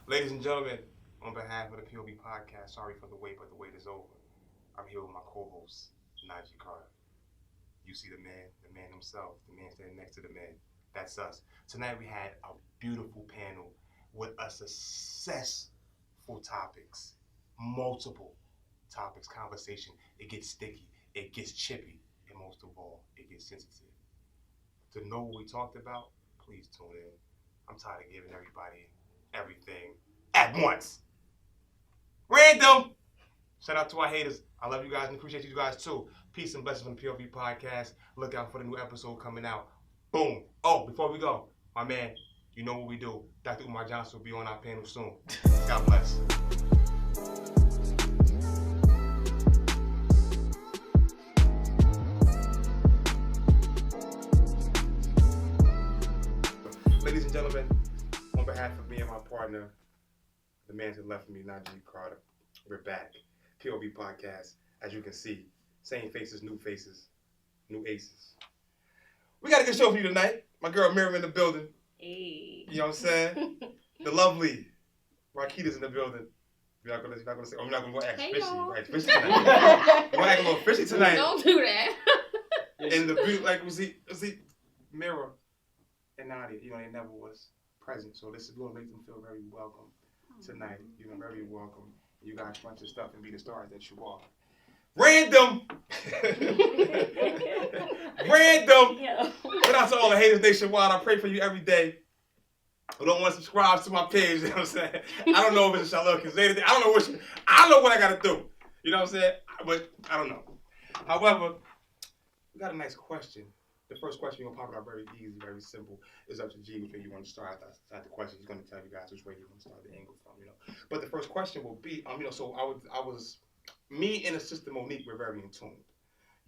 Ladies and gentlemen, on behalf of the POV podcast, sorry for the wait, but the wait is over. I'm here with my co-host, Najee Carter. You see the man himself, the man standing next to the man. That's us. Tonight we had a beautiful panel with a successful topics, multiple topics, conversation. It gets sticky, it gets chippy, and most of all, it gets sensitive. To know what we talked about, please tune in. I'm tired of giving everybody everything at once. Random. Shout out to our haters. I love you guys and appreciate you guys too. Peace and blessings from the POV podcast. Look out for the new episode coming out. Boom. Oh, before we go, my man, you know what we do. Dr. Umar Johnson will be on our panel soon. God bless. Ladies and gentlemen, on behalf of me and my partner, the man to the left of me, Najee Carter, we're back. POV podcast, as you can see, same faces, new aces. We got a good show for you tonight. My girl Miriam in the building. Hey. You know what I'm saying? The lovely Rakita's in the building. You're not gonna say, we're not gonna go act fishy. We're act fishy tonight. We're gonna act a little fishy tonight. Don't do that. And the beauty, like we see Mira and Nadia, they never was present. So this is going to make them feel very welcome tonight. Very welcome. You guys bunch of stuff and be the stars that you are. Random! Random! Yeah. Shout out to all the haters nationwide. I pray for you every day. Who don't want to subscribe to my page, you know what I'm saying? I don't know if it's Charlotte can say anything. I don't know what I gotta do. You know what I'm saying? But I don't know. However, we got a nice question. The first question we're gonna pop it out very easy, very simple. It's up to G which way you want to start after the question. He's gonna tell you guys which way you want to start the angle from, But the first question will be, so I was me and the sister Monique were very in tune.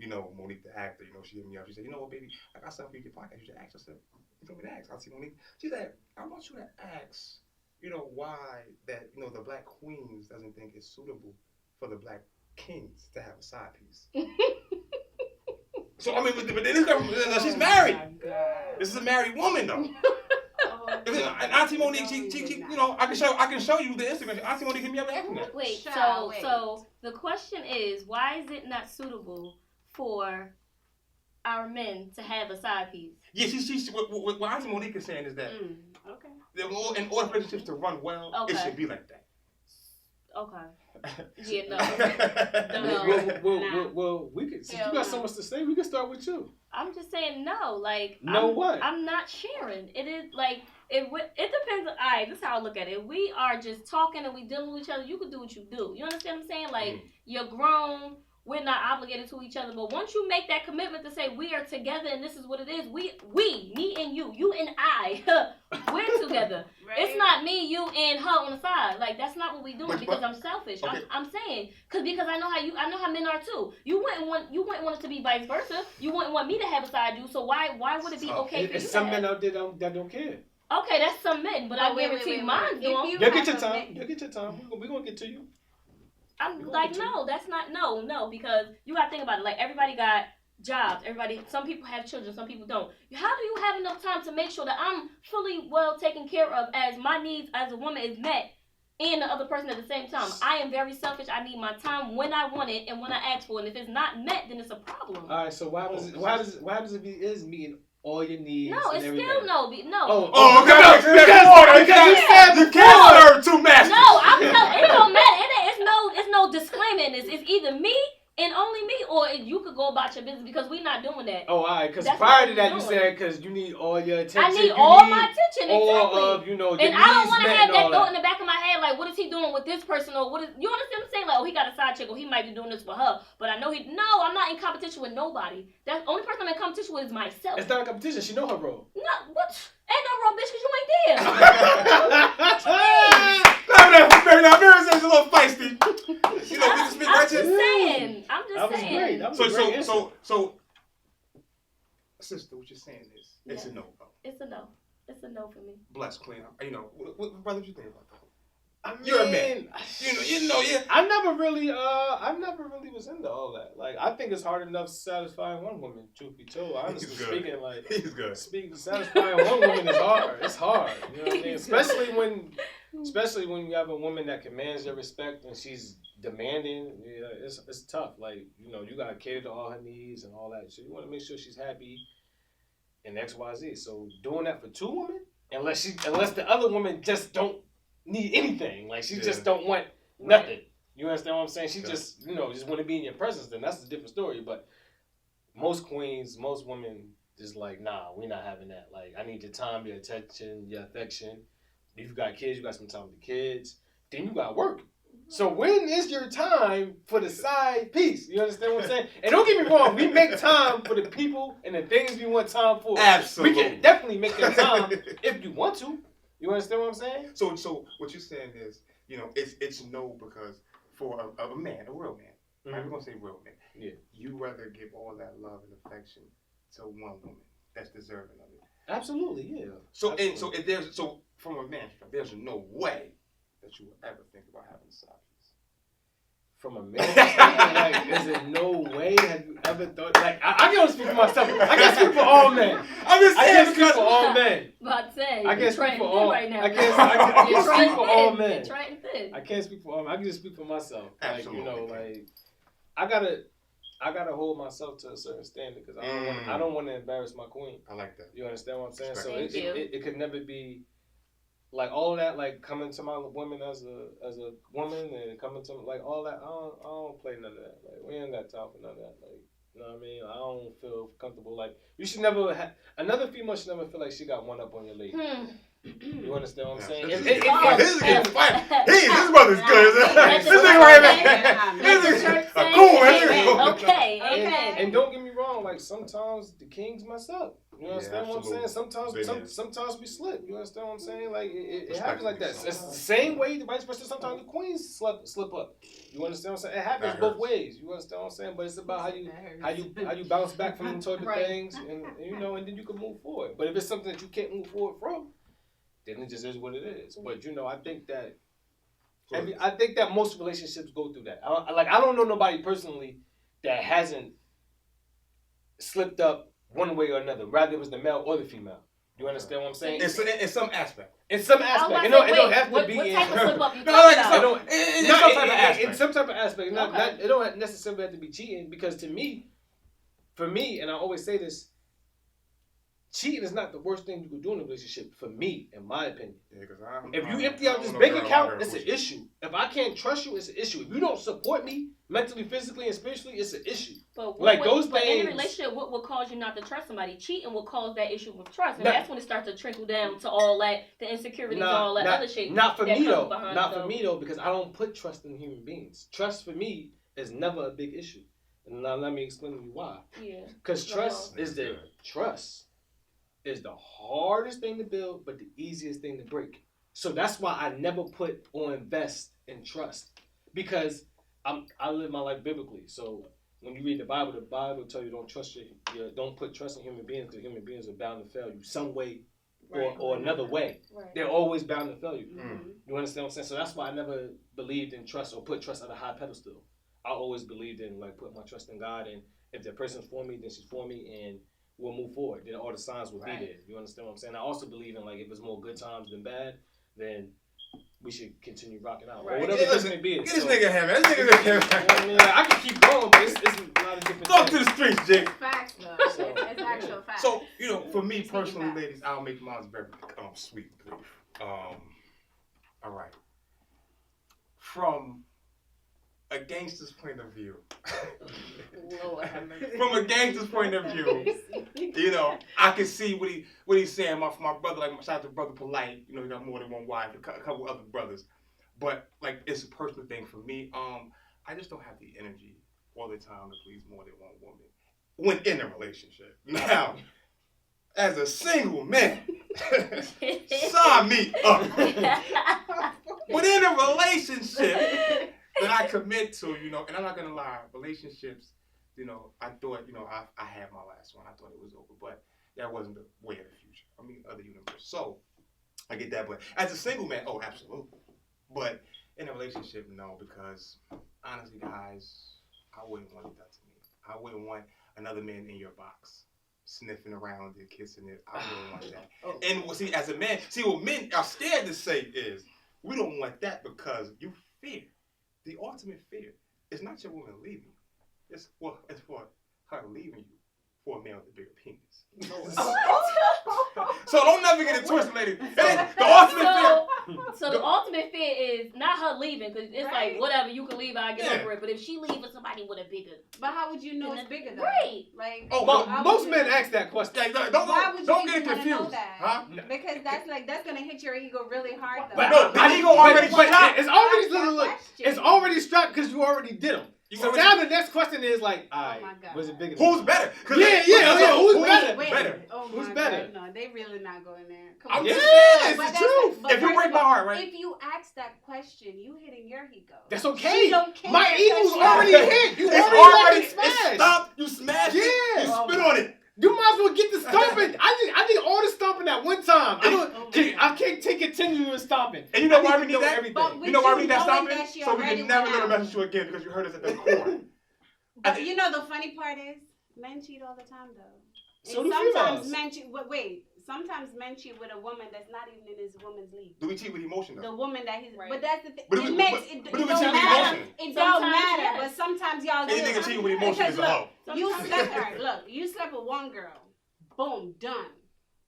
Monique the actor, she hit me up. She said, you know what, baby, I got something for your podcast. You should ask. I said, you told me to ask. I see Monique. She said, I want you to ask, why that, the Black Queens doesn't think it's suitable for the Black Kings to have a side piece. So, but then she's married. Oh, this is a married woman, though. And Auntie Monique, she I can show you the Instagram. Auntie Monique hit me up and asked me that. Wait, so the question is, why is it not suitable for our men to have a side piece? Yeah, what Auntie Monique is saying is that okay. In order for relationships to run well, it should be like that. Okay. Yeah, no. Well, we could. Since you got so much to say, we can start with you. I'm just saying no. Like, what? I'm not sharing. It is like it depends. Alright, this is how I look at it. If we are just talking and we dealing with each other, you can do what you do. You understand what I'm saying? Like, you're grown. We're not obligated to each other. But once you make that commitment to say we are together and this is what it is, me and you and I, we're together. Right. It's not me, you, and her on the side. Like, that's not what we doing because I'm selfish. Okay. I'm saying because I know how men are too. You wouldn't want it to be vice versa. You wouldn't want me to have a side you. So why would it be okay for you? There's some men out there that don't care. Okay, that's some men, but I guarantee mine do. You'll get your time. We're gonna get to you. I'm like, no, that's not, no, because you gotta think about it. Like, everybody got jobs. Some people have children, some people don't. How do you have enough time to make sure that I'm fully well taken care of as my needs as a woman is met and the other person at the same time? I am very selfish. I need my time when I want it and when I ask for it. And if it's not met, then it's a problem. All right, so what happens if it is meeting all your needs? No, it's still no. Because you can't serve two masters. No, I'm telling it don't matter. It's no disclaimer in this. It's either me and only me, or you could go about your business because we're not doing that. Oh, all right. Because prior to that, you said because you need all your attention. I need all my attention. All exactly. of and I don't want to have that thought in the back of my head, like, what is he doing with this person, or what is you understand what I'm saying? Like, oh, he got a side chick, or he might be doing this for her, but I know No, I'm not in competition with nobody. That's the only person I'm in competition with is myself. It's not a competition. She know her role. No, what? Ain't no role, bitch, because you ain't there. Now, Mary says a little feisty. We can speak right to I'm just saying. That was great. So, sister, what you're saying is, it's a no. It's a no. It's a no for me. Bless Queen. What brother, what you think about that? You're a man. Yeah. I never really was into all that. Like, I think it's hard enough satisfying one woman. Truth be told, honestly speaking, like, he's good. Satisfying one woman is hard. It's hard. You know what I mean? Especially when especially when you have a woman that commands your respect and she's demanding. Yeah, it's tough. Like, you know, you gotta cater to all her needs and all that. So you want to make sure she's happy and X, Y, Z. So doing that for two women, unless the other woman just don't need anything, like she just don't want nothing. You understand what I'm saying? She just, you know, just want to be in your presence. Then that's a different story. But most queens, most women, just like, nah, we're not having that. Like, I need your time, your attention, your affection. If you got kids, you got some time with the kids. Then you got work. So when is your time for the side piece? You understand what I'm saying? And don't get me wrong, we make time for the people and the things we want time for. Absolutely. We can definitely make that time if you want to. You understand what I'm saying? So what you're saying is, you know, it's no, because for a man, a real man, right? We're gonna say real man. Yeah. You rather give all that love and affection to one woman that's deserving of it. Absolutely, yeah. So Absolutely. and so if there's from a man's perspective, there's no way that you will ever think about having a side piece. From a man's perspective, like, is it no way have you ever thought? Like, I can only speak for myself. I can't speak for all men. I'm just I saying can't speak for all men. About to say, I can't speak for all. right now. I can't You're speak for all thin. men. You're trying thin. I can't speak for all men. I can just speak for myself. Absolutely. Like, you know, like I gotta hold myself to a certain standard because I don't want to embarrass my queen. I like that. You understand what I'm saying? So Thank you. it could never be like all of that, like coming to my woman as a woman and coming to like all that. I don't play none of that. Like, we ain't got time for none of that. Like, you know what I mean? I don't feel comfortable. Like, you should never another female should never feel like she got one up on your lady. You understand what I'm saying? This If- is getting fight. This brother's good. This nigga right there. This nigga a cool man. Okay. And don't get me wrong, like sometimes the kings mess up. You understand what I'm saying? Sometimes we slip. You understand what I'm saying? Like it happens like that. It's the same way, the vice versa. Sometimes the queens slip up. You understand what I'm saying? It happens both ways. You understand what I'm saying? But it's about how you bounce back from them type of things, and you know, and then you can move forward. But if it's something that you can't move forward from, then it just is what it is. But you know, I think that most relationships go through that. I don't know nobody personally that hasn't slipped up one way or another, rather it was the male or the female. You understand what I'm saying? In some aspect. In some aspect. It don't have to be what in. type of slip up you No, talking like about? in some type of aspect. In some type of aspect. Okay. It don't necessarily have to be cheating, because for me, and I always say this, cheating is not the worst thing you could do in a relationship, for me, in my opinion. Yeah, If you empty out this bank account, it's an issue. If I can't trust you, it's an issue. If you don't support me mentally, physically, and spiritually, it's an issue. But Like those but things. in a relationship, what will cause you not to trust somebody? Cheating will cause that issue with trust, and Nah. that's when it starts to trickle down to all that, the insecurities and all that other shit. Not for that me comes though. behind Not it, for me though, because I don't put trust in human beings. Trust for me is never a big issue. And now let me explain to you why. Yeah. Because trust is the hardest thing to build, but the easiest thing to break. So that's why I never put or invest in trust, because I live my life biblically. So when you read the Bible tell you don't put trust in human beings, because human beings are bound to fail you some way or another way. Right. They're always bound to fail you. Mm-hmm. You understand what I'm saying? So that's why I never believed in trust or put trust at a high pedestal. I always believed in like put my trust in God, and if that person's for me, then she's for me, and we'll move forward. Then all the signs will be there. You understand what I'm saying? I also believe in like if it's more good times than bad, then we should continue rocking out. Right. Or whatever the case may be. Get this nigga hammer. This nigga's a hammer. I mean, like, I can keep going, but it's a lot of different Talk to things. the streets, Jake. Facts, though. It's actual facts. So, you know, for me Speaking personally, facts. ladies, I'll make mine very sweet and brief. All right. From a gangster's point of view, Lord have mercy. from a gangster's point of view, you know, I can see what he's saying. My brother, like, shout out to Brother Polite. You know, he got more than one wife, a couple other brothers. But like, it's a personal thing for me. I just don't have the energy all the time to please more than one woman when in a relationship. Now, as a single man, sign me up. But in a relationship that I commit to, you know, and I'm not gonna lie, relationships, you know, I thought, you know, I had my last one. I thought it was over, but that wasn't the way of the future. I mean, other universe. So I get that, but as a single man, oh, absolutely. But in a relationship, no, because honestly, guys, I wouldn't want it done to me. I wouldn't want another man in your box, sniffing around it, kissing it. I wouldn't want that. And see, as a man, what men are scared to say is, We don't want that because you fear. The ultimate fear. It's not your woman leaving you. It's for her leaving you for a man with a bigger penis. So don't never get it twisted, lady. The ultimate fear. So the ultimate fear is not her leaving, because it's Right. like, whatever, you can leave, I get Yeah. over it. But if she leave with somebody with a bigger, But how would you know it's bigger though? right? Like, Oh, Well, how most would men you- ask that question. Yeah, Why would you don't get even wanna know confused. that? Huh? Because that's gonna hit your ego really hard though. But No, the ego already but shot. it's already That's look, that it's question. already strapped because you already did them. You So already- now the next question is like, all right, my God. was it bigger? Who's better? Yeah, who's better? Wait, better? Oh Who's my better? God, no, they really not going there. Come I'm on. just Yeah, saying, it's But the that's truth. but If you first break of my all, heart, right? If you ask that question, you hitting your ego. That's okay. She don't care My because ego's she- already hit. You It's already already fucking smashed. it's stopped. You smashed it. Yeah. You spit on it. You might as well get the stomping. I need all the stomping at one time. Oh my I God. can't take continuous stomping. And you know I why to we need know that? everything. But You know why we need that knowing stopping? that she So we already can never went let her out. message you again because you hurt us at the core. But you know the funny part is, men cheat all the time though. So And do sometimes females. men cheat. Wait, sometimes men cheat with a woman that's not even in his woman's league. Do we cheat with emotion The though? woman that he's. Right. But that's the thing. But It we- makes but- it. but It we don't cheat with matter. emotion. It don't Sometimes, matter. yes. But sometimes y'all. Anything do. that cheating with emotion Because is a look, hoe. you slept. All right, look. You slept with one girl. Boom, done.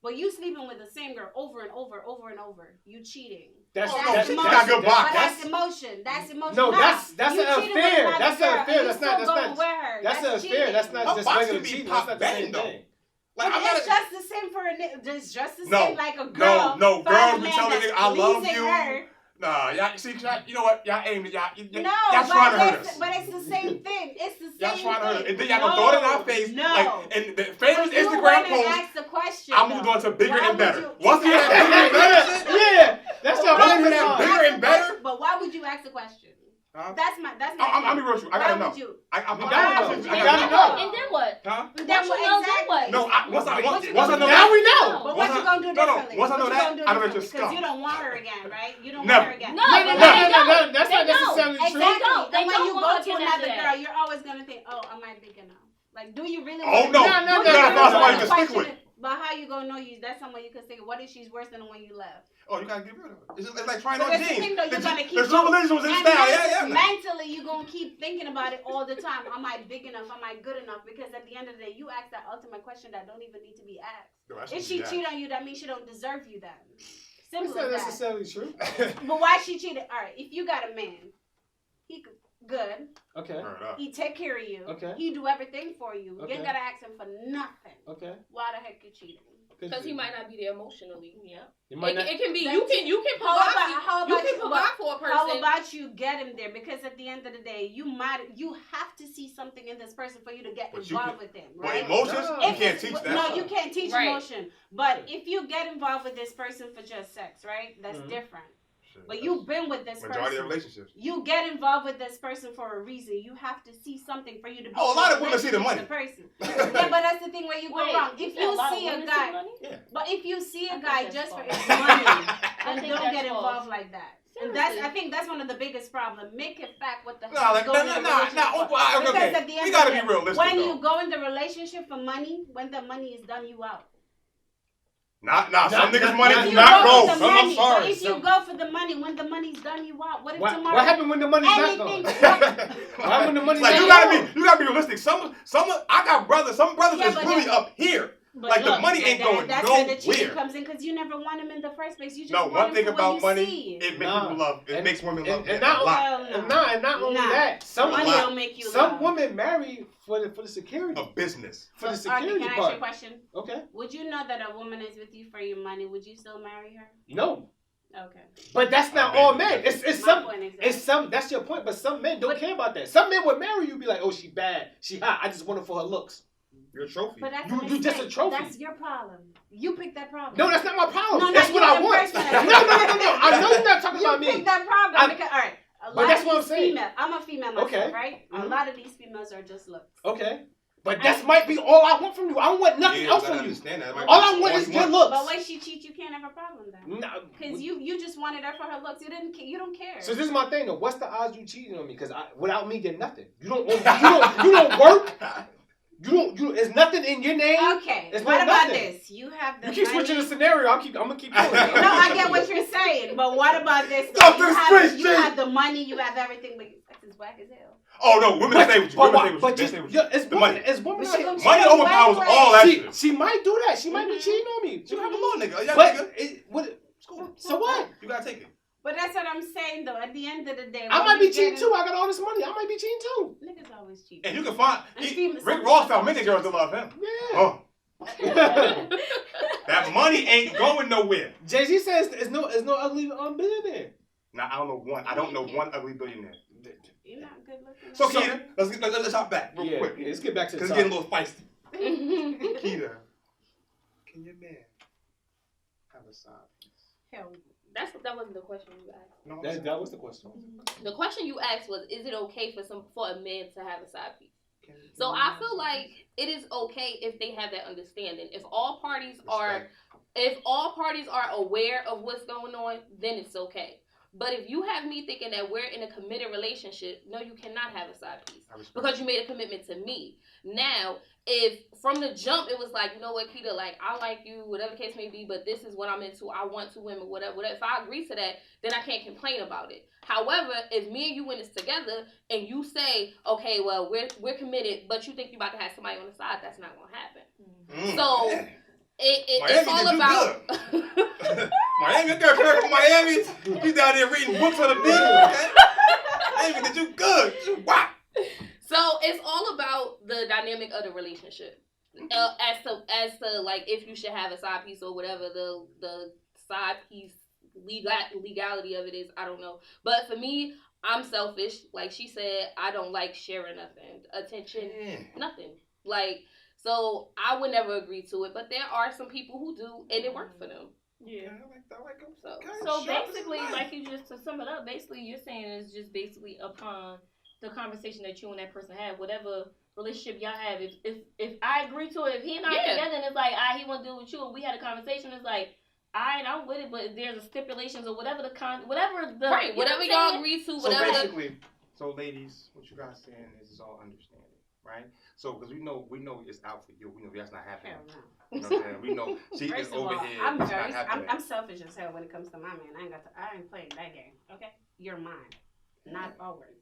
But you sleeping with the same girl over and over, over and over. You cheating. That's Oh, no, that's she that's- got good that's- box. But that's that's- emotion. That's emotion. No, Nah, that's you an cheated with affair. another That's girl an and affair. you That's still not. That's going not. with her. That's an affair. cheating. That's not Her just box regular can be cheating. pop That's not the same bang, though. thing. Like I'm It's not. just the same for a nigga. It's just the No, same like a girl. no, find girls a be man telling that's niggas, "I love pleasing you." her. Nah, y'all see, you know what? Y'all aim it. Y'all No, y'all trying to hurt but us. but it's the same thing. It's the Y'all same trying to hurt us. thing. And then y'all gonna throw it in our face. No. Like, and the famous But you Instagram went and post, asked the question. I moved though. on to bigger Why and would better. you- Once you have bigger and better shit, Yeah, that's But your why bigger would and you better ask and the better? question- But why would you ask the question? Huh? That's my. I'm be real with you. I gotta Why know. would you? I You gotta know. gotta You know. gotta know. And then what? Huh? Then Once you what- know, then exactly. what? No, once I know Now that. we know. But what Once you I- gonna do no, no, differently? once I know What you that, gonna do I know that you're differently? Because scum. you don't want her again, right? You don't Never. want her again. No, No, but no, they no, don't. no, that's They not don't. necessarily Exactly. true. They don't. They And when don't you go go looking to after another that. girl, you're always gonna think, "Oh, am I big enough?" Like, do you really? Oh, want no. No, no, do no, you no, really no, want no, to no, no. question Stick with. it? But how you gonna know you? That's someone you can say, "What if she's worse than the one you left?" Oh, you gotta get rid of it. It's like trying But on that's the jeans. thing, though, you're gonna keep The true going. religion was in And style. Yeah. mentally, you're gonna keep thinking about it all the time. Am I big enough? Am I good enough? Because at the end of the day, you ask that ultimate question that don't even need to be asked. No, that's If what she you got. cheat on you, that means she don't deserve you. Then That's simple not as that. necessarily true. But why she cheated? All right, if you got a man, he good. Okay. Word up. He take care of you. Okay. He do everything for you. You Okay. ain't gotta ask him for nothing. Okay. Why the heck you cheating? Because he might not be there emotionally. Yeah. You might not. It can be That's you can How provide about how you about can provide for a person. How about you get him there? Because at the end of the day, you have to see something in this person for you to get But you involved can- with him, But right? emotions, No. you If can't it's- teach that. No, you can't teach Right. emotion. But if you get involved with this person for just sex, right? That's Mhm. different. Shit, But you've been with this majority of person. relationships. You get involved with this person for a reason. You have to see something for you to be. Oh, a lot in of women see the relationship money. with the person. Yeah, but that's the thing where you go Wait, wrong. If said a you lot of see a women guy, money? but if you see I a think guy that's just for false. his money, I then think don't that's get false. involved like that. And I think that's one of the biggest problems. Make it fact what the No, hell like, you go in the relationship for. Because okay. at the end We of gotta the be day, realistic, when though. you go in the relationship for money, when the money is done, you out. Some niggas' money not- do If you not go go. for the I'm money, sorry. but if you go for the money, when the money's done, you out. What if What tomorrow? happened when the money's not anything- gone? Why when the money's Like not you gone? gotta be realistic. Some I got brothers. Some brothers Yeah, is but really that- up here. But Like, the look, money ain't going that's where the cheating nowhere. comes in because you never want him in the first place. You just No, want one him thing for what about you money, see. it makes Nah. people love. It And- makes women love and men not- a lot. Hell no. And not only Nah. that, some Money lot. don't make you some love. women marry for the security, A business. for the So, Archie, security can I ask you a part. question? Okay. Would you know that a woman is with you for your money? Would you still marry her? No, Okay. but that's not I all mean, men. It's My some. point exactly. It's some. That's your point. But some men don't But- care about that. Some men would marry you, be like, "Oh, she bad, she hot. I just want her for her looks." You're a trophy. But that's You- a you just a mistake. trophy. That's your problem. You picked that problem. No, that's not my problem. No, that's not what you I in want. person. No. I know you're not talking You about picked me. that problem I- because all right. A but lot that's of what I'm these saying. female. I'm a female myself, Okay. right? A Mhm. lot of these females are just looks. Okay, but that might be all I want from you. I don't want nothing Yeah, else I from you. understand that. All I want is you good looks. But when she cheats, you can't have a problem then. No, Because you just wanted her for her looks. You don't care. So this is my thing though. What's the odds you cheating on me? Because without me, get nothing. You don't work. It's nothing in your name. Okay, It's what not about nothing. this? You have the You keep money. switching the scenario. I'm gonna keep doing it. No, I get what you're saying, but what about this? Stop You the have, streets, you Jay. have the money, you have everything, but your sex is whack as hell. Oh no, women stay with you. Women stay with you. But They just stay with you. it's The woman. money. It's woman. But she gonna Money cheat overpowers way, all way. that shit. She might do that. She might be cheating on me. You have a little nigga, a young But nigga. it's cool. So what? You gotta take it. But that's what I'm saying, though. At the end of the day, I when might you be get cheating in- too. I got all this money. I might be cheating too. Niggas always cheat. And you can find And Rick Ross found many girls that love him. Yeah. That money ain't going nowhere. Jay-Z says there's no ugly billionaire. Now I don't know one. I don't know one ugly billionaire. You're not good looking. So Keita, let's hop back real quick. Let's get back to the Because it's topic. getting a little feisty. Keita, can your man have a side piece? Hell, That wasn't the question you asked. No, That was the question. The question you asked was, is it okay for a man to have a side piece? can- So I feel like it is okay if they have that understanding. If all parties are aware of what's going on, then it's okay. But if you have me thinking that we're in a committed relationship, no, you cannot have a side piece I respect because you made a commitment to me. Now, if from the jump it was like, you know what, Keita, like I like you, whatever the case may be, but this is what I'm into. I want two women, whatever. If I agree to that, then I can't complain about it. However, if me and you in this together and you say, okay, well we're committed, but you think you about to have somebody on the side, that's not gonna happen. So man. it's Miami all did you about. Miami, that girl came from Miami. She's down there reading books on the beach. Okay? Miami, did you good? You wow. So it's all about the dynamic of the relationship. As to like if you should have a side piece or whatever the side piece legality of it is, I don't know. But for me, I'm selfish. Like she said, I don't like sharing nothing, attention, nothing. Like so, I would never agree to it. But there are some people who do, and it works for them. Yeah. I like him. So- Okay, So sharp as basically, a knife. like you just to sum it up, basically you're saying it's just basically upon the conversation that you and that person have, whatever relationship y'all have. If I agree to it, if he and I are Yeah. together and it's like, he want to deal with you, and we had a conversation, it's like, I'm with it, but if there's a stipulations or whatever whatever the Right, whatever y'all agree to, So whatever. basically, ladies, what you guys saying is all understanding, right? So because we know it's out for you. We know that's not happening. hell no. You know what I'm saying? We know she is First of over all, here. I'm it's very, not happening. I'm selfish as hell when it comes to my man. I ain't playing that game. Okay, you're mine, not ours.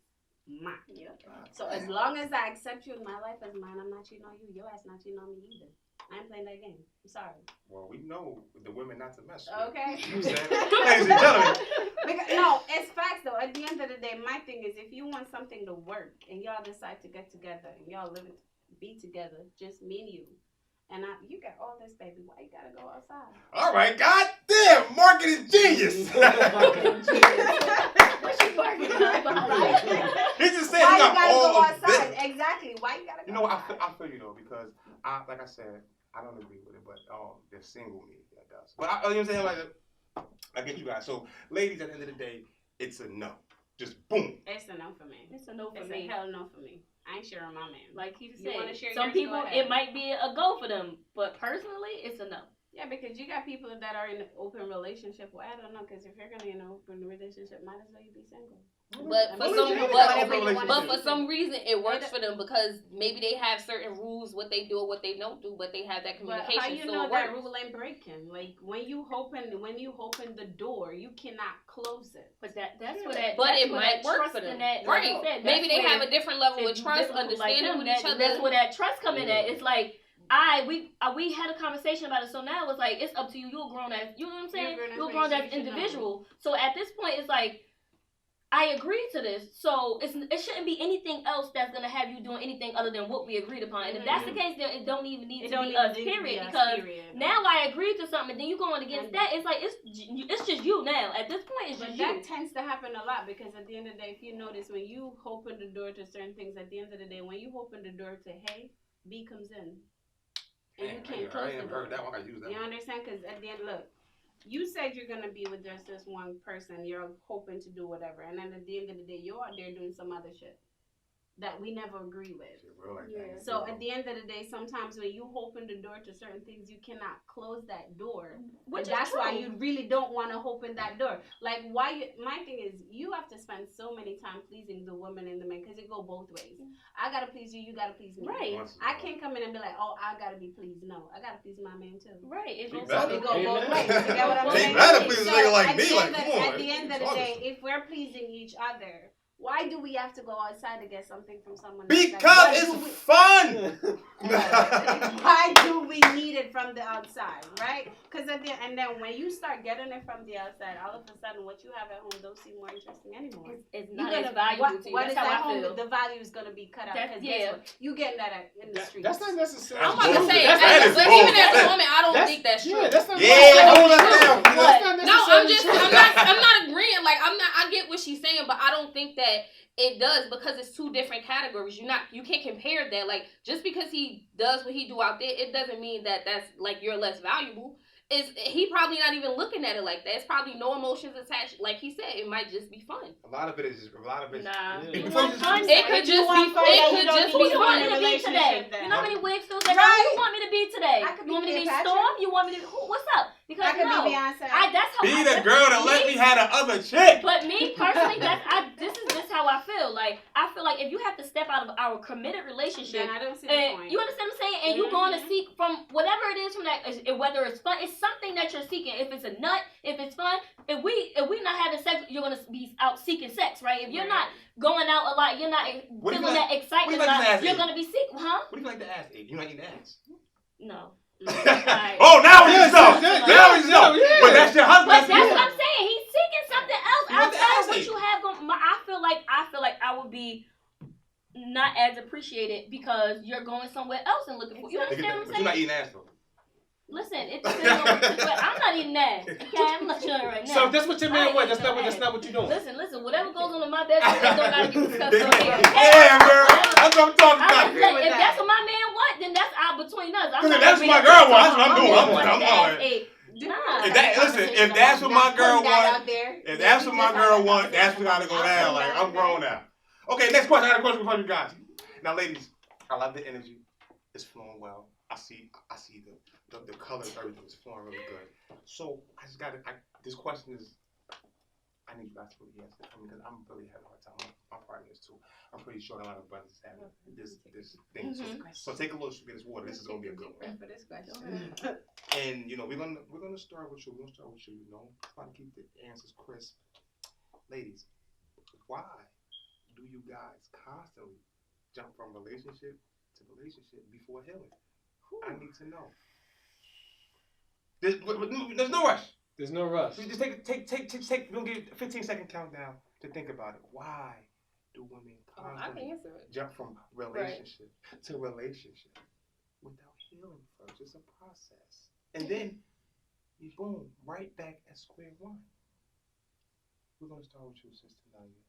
Mine. So as long as I accept you in my life as mine, I'm not cheating on you. Your ass not cheating on me either. I ain't playing that game. I'm sorry. Well, we know the women not to mess with. Okay. You know what I'm saying? Ladies and gentlemen. Because, no, it's facts though. At the end of the day, my thing is if you want something to work and y'all decide to get together and y'all be together, just me and you. And you got all this, baby. Why you gotta go outside? All right, goddamn, marketing genius. What you barking about? He just said Why he you got gotta all go of outside? this. Exactly. Why you gotta go You know what? outside? I feel you though because like I said, I don't agree with it, but the single me that does. But you know what I'm saying? Like, I get you guys. So, ladies, at the end of the day, it's a no. Just boom. It's a no for me. It's a no for It's me. a hell no for me. I ain't sharing my man. Like he You wanna said, share some yours? Go people ahead. it might be a go for them, but personally, it's a no. Yeah, because you got people that are in an open relationship. Well, I don't know, because if you're gonna be in an open relationship, might as well you be single. But for Well, some, yeah, but, whatever you but wanna for do. some reason it works for them because maybe they have certain rules what they do or what they don't do, but they have that But communication. how you so know it that works. rule ain't breaking? Like when you open the door, you cannot close it. But that's what that. But that's it where might that work trust for them, in that, right? like I said, Maybe they that's have where a different level of if you trust, difficult like understanding him, with each other. That's where that trust come in at. It's like we had a conversation about it, so now it's like it's up to you. You're a grown ass. You know what I'm saying? You're a grown ass individual. So at this point, it's like I agreed to this, so it shouldn't be anything else that's gonna have you doing anything other than what we agreed upon. And if that's the case, then it don't even need to be us, period. Because now I agreed to something, and then you going against that. It's like it's just you now. At this point, it's But just that you. tends to happen a lot because at the end of the day, if you notice, when you open the door to certain things, at the end of the day, when you open the door to hey, B comes in, and you can't close I the ain't door. heard that one. I use that. You understand? Because at the end, look, you said you're gonna be with just this one person. You're hoping to do whatever, and then at the end of the day, you're out there doing some other shit. that we never agree with. Yeah. So at the end of the day, sometimes when you open the door to certain things, you cannot close that door. Which And that's is true. why you really don't want to open that door. Like my thing is, you have to spend so many time pleasing the woman and the man because it go both ways. I gotta please you, you gotta please me. Right. I can't come in and be like, oh, I gotta be pleased. No, I gotta please my man too. Right. It She goes better. It go both ways. You get what I'm They saying? better please a So nigga like at me. the Like, end come of- on. At the end of the It's day, honest. if we're pleasing each other, why do we have to go outside to get something from someone? Because it's fun. Why do we need it from the outside, right? Because and then when you start getting it from the outside, all of a sudden what you have at home don't seem more interesting anymore. It's You're not as gonna valuable to you. what That's is how at I home? feel. The value is gonna be cut out. That's- Because yeah. guess what? You getting that in the streets. That's not necessary. I'm about to say, That is but even as a bullshit. woman, I don't think that's true. Yeah, that's not Yeah, hold that's up not now. That's not No, I'm necessarily just, true. I'm not agreeing. Like, I get what she's saying, but I don't think that it does because it's two different categories. You can't compare that. Like, just because he does what he do out there, it doesn't mean that that's like you're less valuable. He probably not even looking at it like that. It's probably no emotions attached. Like he said, it might just be fun. A lot of it is Nah. Yeah. You Before want you fun? just- It could just be. It could just Who be you want me fun. to be today? You know how many wigs feels like? Right. Who you want me to be today? I could You want me to be be Cleopatra. Storm? You want me to be what's up? Because I could no, be Beyonce. that's how Be I, the that's girl that let me have the other chick. But me personally, this is just how I feel. Like I feel like if you have to step out of our committed relationship, Then I don't see the and point. you understand what I'm saying, and you going to seek from whatever it is from that, whether it's fun, it's something that you're seeking. If it's a nut, if it's fun, if we not having sex, you're gonna be out seeking sex, right? If you're not going out a lot, you're not What do you feeling like- that excitement. what do you like to ask You're eat? gonna be sick, huh? What do you like to ask? You like eating ass? No. Oh, now we Yes, know. yes, yes, Now we know. yes. But that's your husband. But that's your- what I'm saying. He's seeking something else You want the outside ass of what ate. you have going. I feel like I would be not as appreciated because you're going somewhere else and looking for. You understand what I'm But you're saying? not eating ass though. Listen, it depends on. But I'm not eating that. Okay, I'm not telling you right now. So that's what your man I wants. ain't That's no not what you're doing. Listen. Whatever goes on in my bedroom, it don't gotta be discussed on here. Okay? Yeah, girl. That's what I'm talking I'm about. just saying, if that's what my man want, then that's out between us. I'm Because not if that's gonna what my be girl like, wants, that's what I'm my doing. man I'm wants all that right. Nah. If that's what my girl wants, wants, if that's what my girl wants, that's what gotta go down. Like I'm grown now. Okay, next question. I got a question for you guys. Now, ladies, I love the energy. It's flowing well. I see the colors, everything is flowing really good. So I just gotta. This question is. I need you guys to really answer it for me because I'm really having a hard time. My partner is too. I'm pretty sure a lot of brothers have this thing too. So take a little sip of this water. This is gonna be a good one. For this question. And you know we're gonna start with you. We're gonna start with you. You know, try to keep the answers crisp. Ladies, why do you guys constantly jump from relationship to relationship before healing? I need to know. There's no rush. There's no rush. Just take. We'll give you a 15-second countdown to think about it. Why do women I can constantly answer it. jump from relationship to relationship without healing first? It's a process, and then you boom right back at square one. We're gonna start with you, Sister Nadia.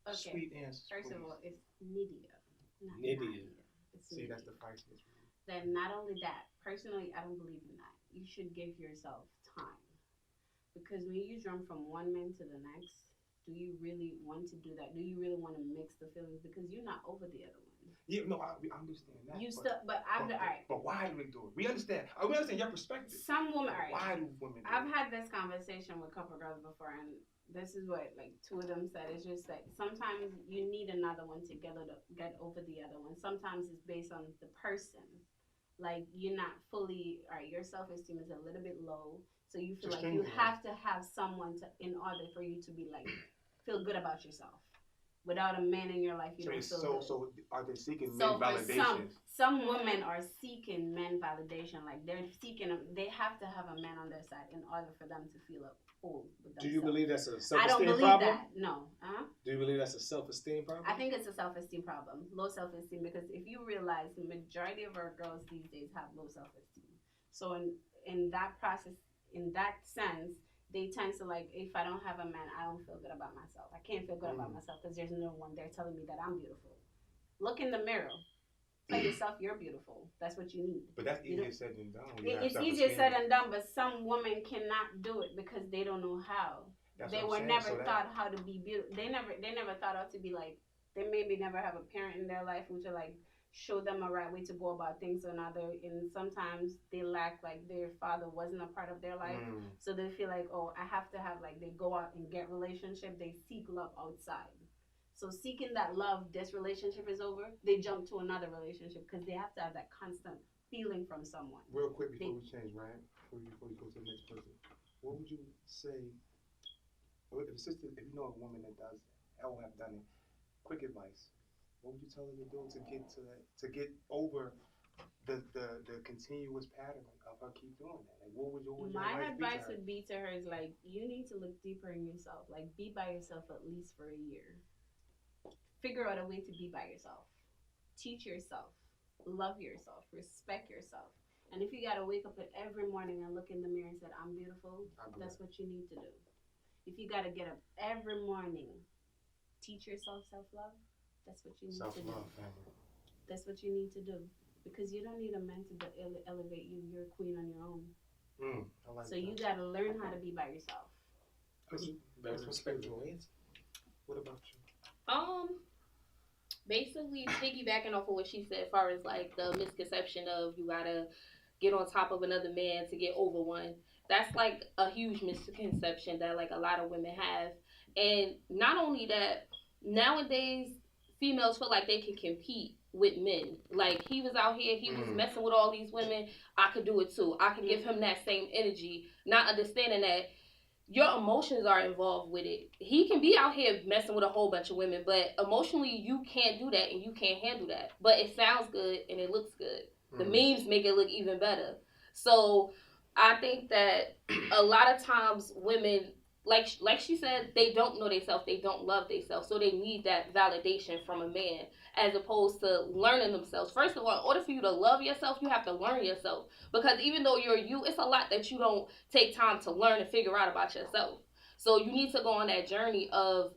Okay. Sweet answers. First of please. all, it's Nydia. Not Nydia. Nadia. It's See, Nydia. that's the feistiness. Then not only that, personally, I don't believe in that. You should give yourself time. Because when you jump from one man to the next, do you really want to do that? Do you really want to mix the feelings? Because you're not over the other one. Yeah, no, I understand that. You but, still, but I'm all right. But why do we do it? We understand. We understand your perspective. Some women, all right. Why do women do I've it? had this conversation with a couple girls before, and this is what like two of them said. It's just that sometimes you need another one to get over the other one. Sometimes it's based on the person. Like you're not fully, all right, your self-esteem is a little bit low, so you feel Just like you thinking. have to have someone to in order for you to be like feel good about yourself. Without a man in your life, you don't feel good. So are they seeking So men for validation? some women are seeking men validation. Like they're seeking, they have to have a man on their side in order for them to feel full with themselves. Do you believe that's a I don't self-esteem believe problem? that. No. Do you believe that's a self-esteem problem? I think it's a self-esteem problem. Low self-esteem because if you realize the majority of our girls these days have low self-esteem. So in that process, in that sense, they tend to like, if I don't have a man, I don't feel good about myself. I can't feel good about myself because there's no one there telling me that I'm beautiful. Look in the mirror. Tell yourself you're beautiful. That's what you need. But that's You easier know, said than done. when you have It's easier self-esteem. said than done, but some women cannot do it because they don't know how. That's They what were I'm saying. never So that- taught how to be beautiful. They never thought how to be like they maybe never have a parent in their life who to like show them a right way to go about things or another, and sometimes they lack, like their father wasn't a part of their life, so they feel like, oh, I have to have, like, they go out and get relationship, they seek love outside. So seeking that love, this relationship is over, they jump to another relationship because they have to have that constant feeling from someone. Real quick before we change, right? Before we go to the next person, what would you say? If you know a woman that does that, or have done it, quick advice. What would you tell her to do to get over the continuous pattern of her keep doing that? Like, what would your My advice advice would be to her is like, you need to look deeper in yourself. Like, be by yourself at least for a year. Figure out a way to be by yourself. Teach yourself. Love yourself. Respect yourself. And if you gotta wake up every morning and look in the mirror and say, I'm beautiful, that's what you need to do. If you gotta get up every morning, teach yourself self-love, that's what you need to do. That's what you need to do. Because you don't need a man to elevate you. You're a queen on your own. I like So that. you gotta learn how to be by yourself. Very respectful answer. What about you? Basically piggybacking off of what she said, as far as like the misconception of you gotta get on top of another man to get over one. That's like a huge misconception that like a lot of women have. And not only that, nowadays females feel like they can compete with men. Like, he was out here, he was messing with all these women, I could do it too. I could give him that same energy, not understanding that your emotions are involved with it. He can be out here messing with a whole bunch of women, but emotionally you can't do that and you can't handle that. But it sounds good and it looks good. The memes make it look even better. So I think that a lot of times women, like she said, they don't know themselves, they don't love themselves, so they need that validation from a man, as opposed to learning themselves. First of all, in order for you to love yourself, you have to learn yourself, because even though you're you, it's a lot that you don't take time to learn and figure out about yourself. So you need to go on that journey of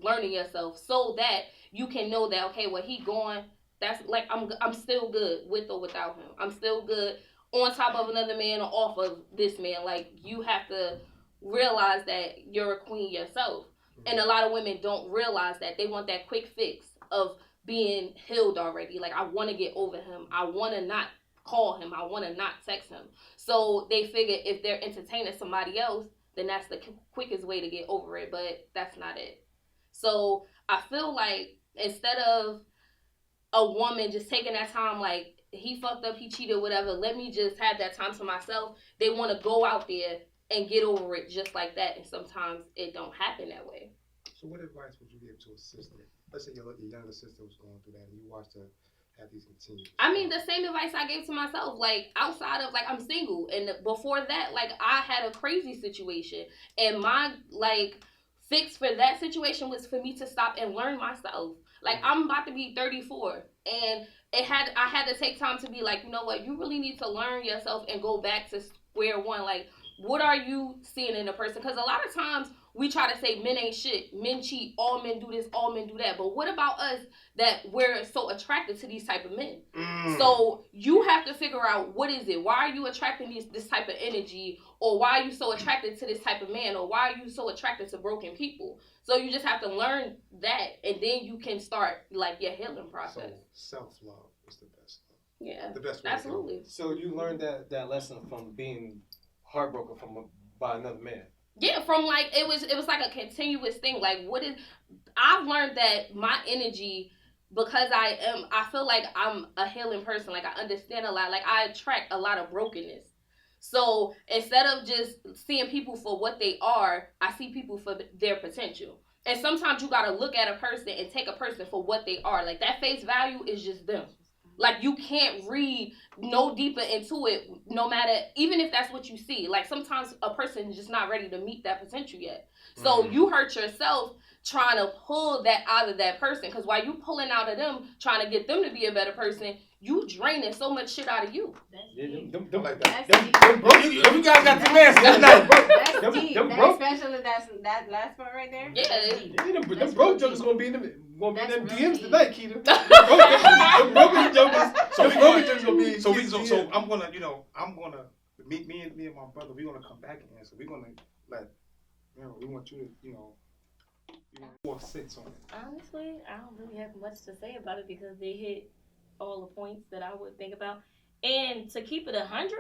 learning yourself, so that you can know that, okay, well, he going, that's like, I'm still good with or without him. I'm still good on top of another man or off of this man. Like, you have to realize that you're a queen yourself. And a lot of women don't realize that. They want that quick fix of being healed already. Like, I want to get over him. I want to not call him. I want to not text him. So they figure if they're entertaining somebody else, then that's the quickest way to get over it. But that's not it. So I feel like instead of a woman just taking that time, like, he fucked up, he cheated, whatever, let me just have that time to myself, they want to go out there and get over it just like that. And sometimes it don't happen that way. So what advice would you give to a sister? Let's say your younger sister was going through that and you watched her have these continuous. I mean, the same advice I gave to myself, like, outside of, like, I'm single. And before that, like, I had a crazy situation. And my, like, fix for that situation was for me to stop and learn myself. Like, I'm about to be 34. And I had to take time to be like, you know what? You really need to learn yourself and go back to square one. Like, what are you seeing in a person? Because a lot of times we try to say men ain't shit, men cheat, all men do this, all men do that. But what about us that we're so attracted to these type of men? So you have to figure out, what is it? Why are you attracting this type of energy? Or why are you so attracted to this type of man? Or why are you so attracted to broken people? So you just have to learn that, and then you can start, like, your healing process. So self-love is the best love. Yeah, The best way. absolutely. So you learned that lesson from being heartbroken by another man. Yeah, from, like, it was like a continuous thing. Like, I've learned that my energy, because I feel like I'm a healing person. Like, I understand a lot. Like, I attract a lot of brokenness. So instead of just seeing people for what they are, I see people for their potential. And sometimes you gotta look at a person and take a person for what they are. Like, that face value is just them. Like, you can't read no deeper into it, no matter, even if that's what you see. Like, sometimes a person is just not ready to meet that potential yet. So you hurt yourself trying to pull that out of that person. Because while you pulling out of them, trying to get them to be a better person, you draining so much shit out of you. Them like that. You guys got the answer tonight. That's deep. them That broke- especially that last part right there. Yeah. Them broke jokers gonna be in them That's DMs deep. tonight, Keita. Them broken jokers. So Them broken jokers gonna be. So I'm gonna me and my brother. We're gonna come back and answer. We're gonna we want you to, your sense on it? Honestly, I don't really have much to say about it because they hit all the points that I would think about. And to keep it 100,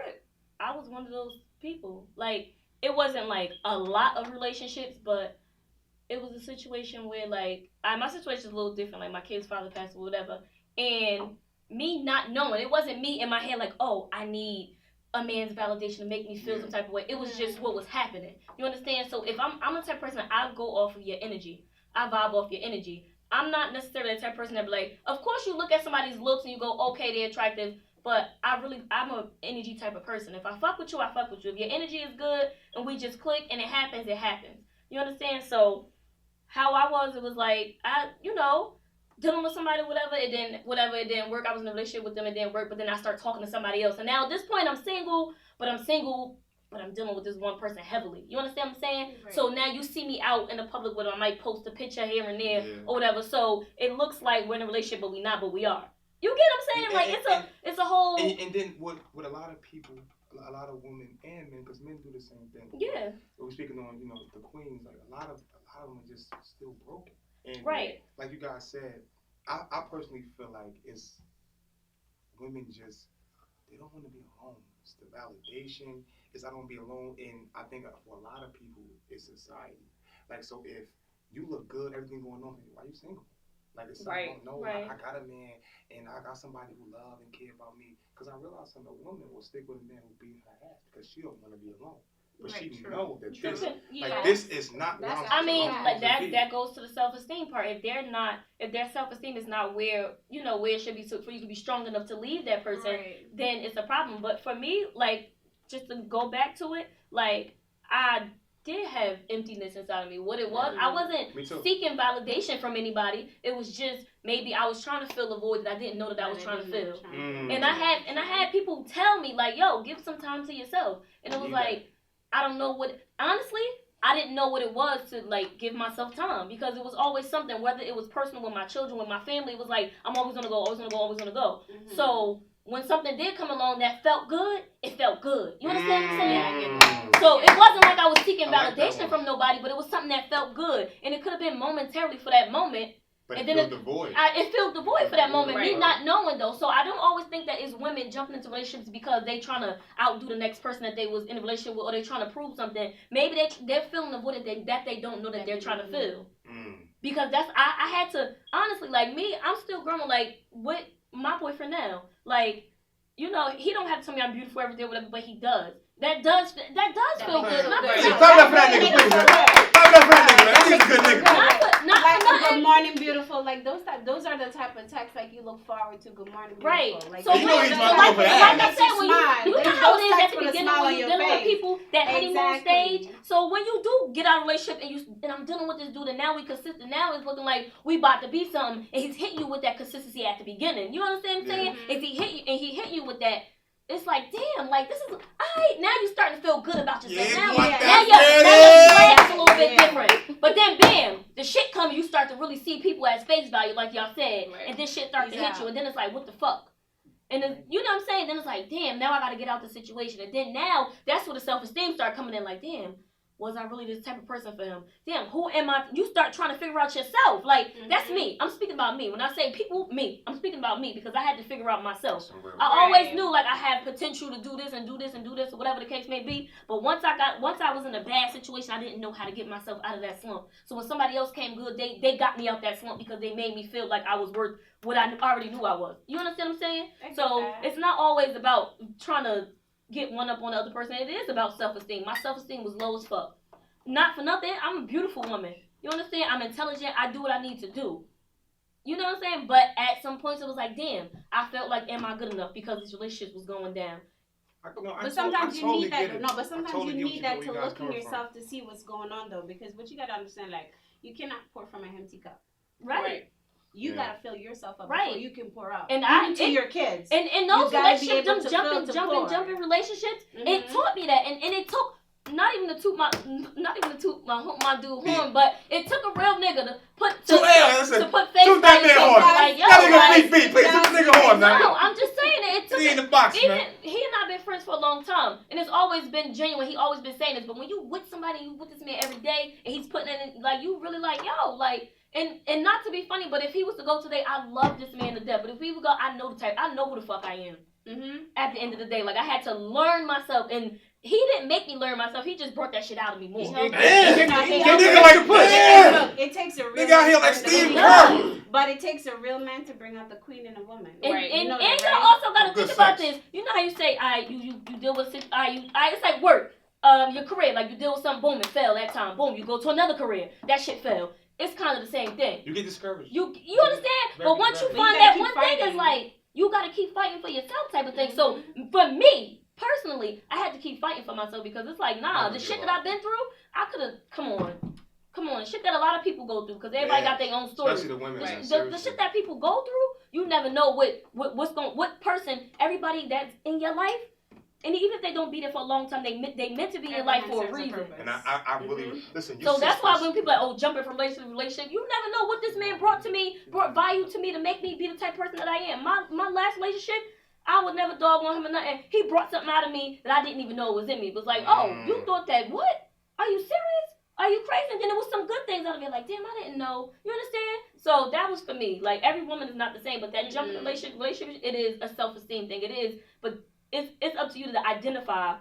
I was one of those people. Like, it wasn't like a lot of relationships, but it was a situation where like my situation is a little different. Like my kid's father passed or whatever, and me not knowing, it wasn't me in my head like, oh, I need a man's validation to make me feel some type of way. It was just what was happening. You understand? So if I'm the type of person, I go off of your energy. I vibe off your energy. I'm not necessarily the type of person that be like, of course you look at somebody's looks and you go, okay, they're attractive. But I'm a energy type of person. If I fuck with you, I fuck with you. If your energy is good and we just click and it happens, it happens. You understand? So how I was, it was like, dealing with somebody, it didn't work. I was in a relationship with them, it didn't work, but then I start talking to somebody else. And now at this point, I'm single, but I'm dealing with this one person heavily. You understand what I'm saying? Right. So now you see me out in the public with, I might post a picture here and there or whatever. So it looks like we're in a relationship, but we're not, but we are. You get what I'm saying? Like, it's a whole... And then what a lot of people, a lot of women and men, because men do the same thing. Yeah. We're speaking on, the queens, like a lot of them are just still broken. And right. Like you guys said, I personally feel like it's women they don't want to be alone. It's the validation. It's I don't want to be alone. And I think for a lot of people, it's society. Like, so if you look good, everything going on, why are you single? Like, it's something, I got a man, and I got somebody who love and care about me. Because I realize some of the women will stick with a man who beat her ass because she don't want to be alone. But she know that this is not what I mean, like that goes to the self-esteem part. If their self-esteem is not where it should be, so for you to be strong enough to leave that person, then it's a problem. But for me, like, just to go back to it, like, I did have emptiness inside of me. What it was, I wasn't seeking validation from anybody. It was just maybe I was trying to fill a void that I didn't know that I was trying to fill. And I had people tell me like, yo, give some time to yourself. And it was like, I don't know honestly, I didn't know what it was to like give myself time, because it was always something, whether it was personal with my children, with my family, it was like, I'm always gonna go, always gonna go, always gonna go. Mm-hmm. So when something did come along that felt good, it felt good. You understand what I'm saying? So it wasn't like I was seeking validation from nobody, but it was something that felt good. And it could have been momentarily for that moment. But it filled the void. It filled the void for that moment. Me not knowing though. So I don't always think that it's women jumping into relationships because they trying to outdo the next person that they was in a relationship with, or they trying to prove something. Maybe they're feeling the void that they don't know that they're trying to fill. Because I had to, honestly, like me, I'm still growing, like, with my boyfriend now. Like, he don't have to tell me I'm beautiful every day or whatever, but he does. That does feel good. Clap up for that nigga, please, man. Clap up for that nigga, man. That nigga's a good nigga. Not like a good morning, beautiful. Like those are the type of texts like you look forward to. Good morning, beautiful. Right. Like, so you know he's my for that. Like I said, when you know how it is at the beginning when you're dealing with people that honeymoon stage. So when you do get out of a relationship and I'm dealing with this dude and now we consistent, now it's looking like we about to be something, and he's hitting you with that consistency at the beginning. You understand what I'm saying? If he hit you with that, it's like, damn, like, this is, alright, now you starting to feel good about yourself. Now your is a little bit different. But then, bam, the shit comes, you start to really see people as face value, like y'all said, and this shit starts to hit you, and then it's like, what the fuck? And then, you know what I'm saying? Then it's like, damn, now I gotta get out the situation. And then now, that's where the self-esteem start coming in, like, damn, was I really this type of person for him? Damn, who am I? You start trying to figure out yourself. Like, that's me. I'm speaking about me. When I say people, me. I'm speaking about me because I had to figure out myself. I always knew, like, I had potential to do this and do this and do this or whatever the case may be. But once I was in a bad situation, I didn't know how to get myself out of that slump. So when somebody else came good, they got me out that slump because they made me feel like I was worth what I already knew I was. You understand what I'm saying? So it's not always about trying to get one up on the other person. It is about self-esteem. My self-esteem was low as fuck. Not for nothing, I'm a beautiful woman. You understand? I'm intelligent. I do what I need to do. You know what I'm saying? But at some points, it was like, damn, I felt like, am I good enough? Because this relationship was going down. But sometimes you need that. No, but sometimes you need that to look in yourself to see what's going on, though. Because what you got to understand, like, you cannot pour from an empty cup. Right. You gotta fill yourself up before you can pour out. And even to your kids. And in those relationships, them jumping relationships, it taught me that. And it took, not even to toot my dude horn, but it took a real nigga to put face value. Like, yo, that nigga beat, please. Toot the nigga horn, man. No, I'm just saying it. It took he in the box, man. He and I been friends for a long time, and it's always been genuine. He always been saying this, but when you with somebody, you with this man every day, and he's putting it in, like, you really like, yo, like, And not to be funny, but if he was to go today, I love this man to death. But if he would go, I know the type. I know who the fuck I am. At the end of the day, like I had to learn myself, and he didn't make me learn myself. He just brought that shit out of me more. It takes a real Nigga out here like Steve Kerr. But it takes a real man to bring out the queen in a woman. And You know and that, you right? also gotta Good think about sex. this. You know how you say, you deal with it's like work. Your career, like you deal with something, boom, it fell that time. Boom, you go to another career, that shit fell. It's kind of the same thing. You get discouraged. You understand? But once you But find you gotta that keep one thing fighting. is like you gotta keep fighting for yourself type of thing. So for me personally, I had to keep fighting for myself because it's like the shit that I've been through, I could have come on, shit that a lot of people go through because everybody got their own story. Especially the women. The shit that people go through, you never know what person, everybody that's in your life. And even if they don't be there for a long time, they meant to be in your life for a reason. And I really listen. You So that's why sisters- when people are like, jumping from relationship to relationship, you never know what this man brought value to me to make me be the type of person that I am. My last relationship, I would never dog on him or nothing. He brought something out of me that I didn't even know was in me. It was like, you thought that, what? Are you serious? Are you crazy? And then there was some good things out of it. Like, damn, I didn't know. You understand? So that was for me. Like, every woman is not the same, but that jumping relationship, it is a self-esteem thing. It is, but it's up to you to identify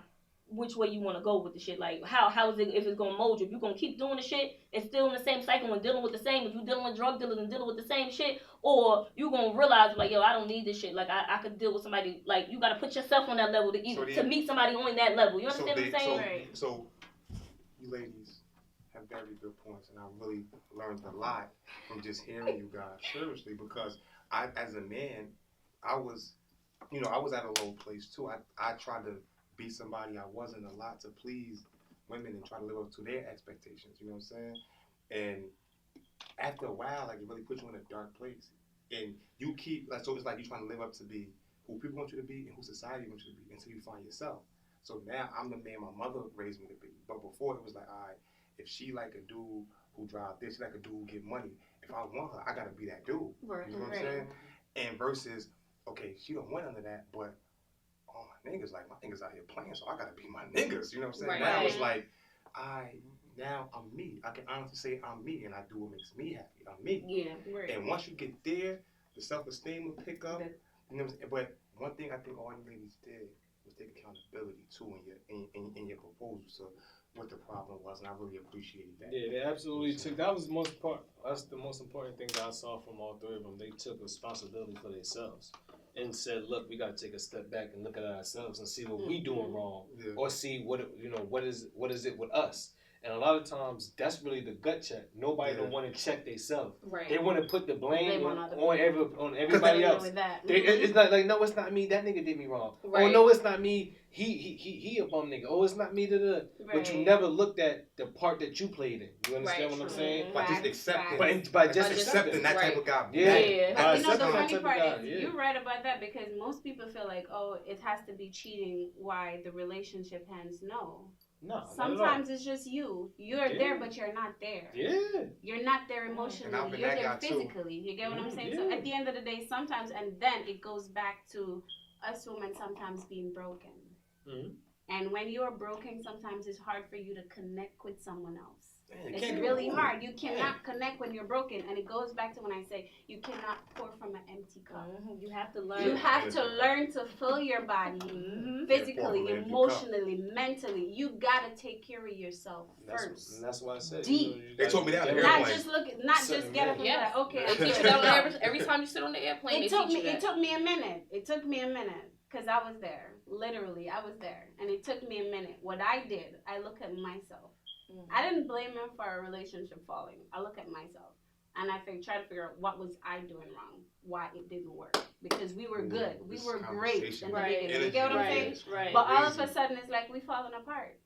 which way you want to go with the shit. Like, how is it, if it's going to mold you? If you're going to keep doing the shit and still in the same cycle and dealing with the same, if you're dealing with drug dealers and dealing with the same shit, or you're going to realize, like, yo, I don't need this shit. Like, I could deal with somebody, like, you got to put yourself on that level to meet somebody on that level. You understand what I'm saying? So, you ladies have very good points, and I really learned a lot from just hearing you guys, seriously, because I, as a man, I was at a low place too. I tried to be somebody I wasn't a lot to please women and try to live up to their expectations, you know what I'm saying? And after a while, like, it really puts you in a dark place. And you keep, like, so it's like you're trying to live up to be who people want you to be and who society wants you to be until you find yourself. So now I'm the man my mother raised me to be. But before it was like, all right, if she like a dude who drive this, she like a dude who get money. If I want her, I gotta be that dude. Right. You know what I'm saying? And versus, okay, she don't want none of that, but all my niggas, like, my niggas out here playing, so I gotta be my niggas. You know what I'm saying? Right. Now it's like, now I'm me. I can honestly say I'm me, and I do what makes me happy. I'm me. Yeah. Right. And once you get there, the self-esteem will pick up. You know what I'm saying? But one thing I think all you ladies did was take accountability too in your proposal to what the problem was, and I really appreciated that. Yeah, they absolutely took. That was the most part. That's the most important thing that I saw from all three of them. They took responsibility for themselves and said, "Look, we got to take a step back and look at ourselves and see what we doing wrong, Yeah. or see what is it with us." And a lot of times, that's really the gut check. Nobody don't want to check themselves. Right. They want to put the blame Blame on everybody else. With that. It's not like, no, it's not me. That nigga did me wrong. Right. Oh no, it's not me. He a bum nigga. Oh, it's not me. But you never looked at the part that you played in. You understand Right. what I'm saying? By just accepting. By just accepting that type of guy. Yeah. Yeah. By You know, the accepting that funny type of part guy, is yeah. you're right about that because most people feel like, oh, it has to be cheating why the relationship ends. No. No, not at all. Sometimes it's just you. You're Yeah. there, but you're not there. Yeah. You're not there emotionally. And I've been You're that there guy too. physically. You get what I'm saying? So Yeah. at the end of the day, sometimes, and then it goes back to us women sometimes being broken. Mhm. And when you're broken, sometimes it's hard for you to connect with someone else. Man, It's can't really do it. hard. You cannot connect when you're broken. And it goes back to when I say you cannot pour from an empty cup. You have to learn. You have to learn to fill your body physically, Yeah, pour from an empty cup. emotionally, mentally. You gotta take care of yourself first. And that's why I said. Deep. You They told me that on the gotta- airplane. Not just look at, not just get up and be Yeah. like, okay. They teach you that every time you sit on the airplane. It they took teach me. you It that. took me a minute. It took me a minute because I was there. Literally, I was there, and it took me a minute. What I did, I look at myself. I didn't blame him for our relationship falling. I look at myself, and I try to figure out what was I doing wrong, why it didn't work. Because we were good, we This were great conversation. in the Right. beginning. You get what I'm Energy. saying? Right. But all of a Crazy. sudden, it's like we falling apart.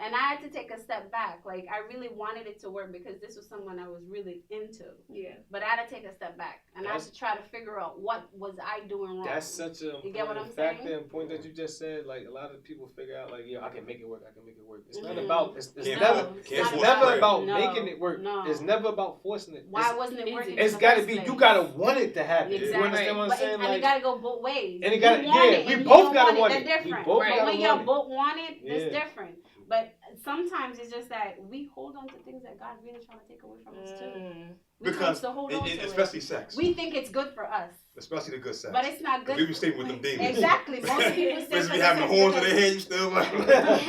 And I had to take a step back. Like, I really wanted it to work because this was someone I was really into. Yeah. But I had to take a step back. And I had to try to figure out what was I doing wrong. That's such a You get what I'm factor saying? and point that you just said. Like, a lot of people figure out, like, yeah, I can make it work. I can make it work. It's not Mhm. about. It's Can't never. force- it's can't It's force never bread. about No, making it work. no. It's never about forcing it. Why wasn't it working? It's in the got to first be. place? You gotta want it to happen. Exactly. You understand what I'm But saying? and it Like, gotta go both ways. and it You gotta- want yeah, it we and both you don't gotta want They're it. We different. both But gotta when want you it. both want it, Yeah. it's different. But sometimes it's just that we hold on to things that God really trying to take away from us too. We because to hold on to especially it. sex, We think it's good for us, especially the good sex. but it's not good. We be sleeping with them demons. Exactly. Most people stay Bitches for be the having sex horns in because- their head. You still like,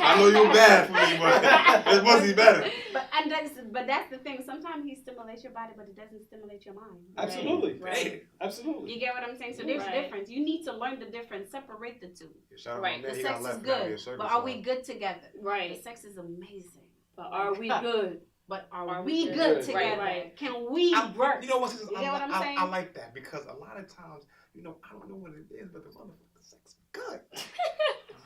I know you're bad for me, but this pussy better. But that's the thing. Sometimes he stimulates your body, but it doesn't stimulate your mind. Absolutely. Right. Absolutely. You get what I'm saying? So there's Right. difference. You need to learn the difference. Separate the two. Shout out Right. my man, The he got sex left is for not being good, but circumcised. are we good together? The Right. sex is amazing, But are we good? but are Are we we good good? together? Right. Can we work? You know what? You get what I'm saying? I like that because a lot of times, you know, I don't know what it is, but the motherfucking sex is good.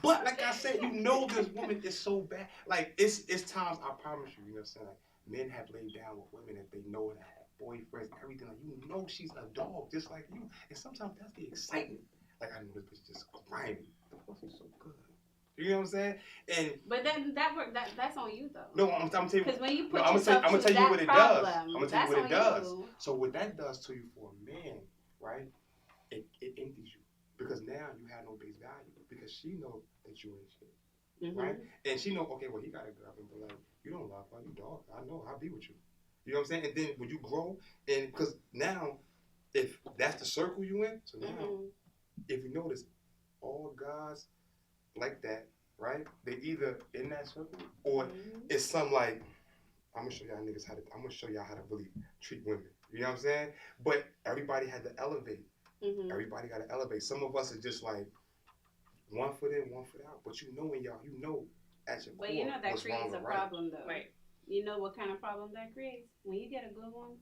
But like I said, you know, this woman is so bad. Like it's times, I promise you, you know what I'm saying? Like, men have laid down with women that they know that have boyfriends, everything. Like, you know, she's a dog just like you, and sometimes that's the excitement. Like, I know this bitch just grimy. The pussy's so good. You know what I'm saying? And But then that's on you though. no, I'm telling you. Because when you put I'm yourself gonna through tell you that what it problem, does. I'm gonna tell that's you what it on does. you. So what that does to you for a man, right? It empties you because now you have no base value because she know that you ain't shit, Mhm. right? And she know, okay, well he got a girl, but like you don't love her, you dog. I know, I'll be with you. You know what I'm saying? And then when you grow, and because now, if that's the circle you in, so now Mhm. if you notice, all guys like that, right? They either in that circle or Mhm. it's some like, I'm gonna show y'all niggas I'm gonna show y'all how to really treat women. You know what I'm saying? But everybody had to elevate. Mhm. Everybody got to elevate. Some of us are just like 1 foot in, 1 foot out. But you know at your core But you know that what's wrong creates a or right. problem though. Right. You know what kind of problem that creates? When you get a good one,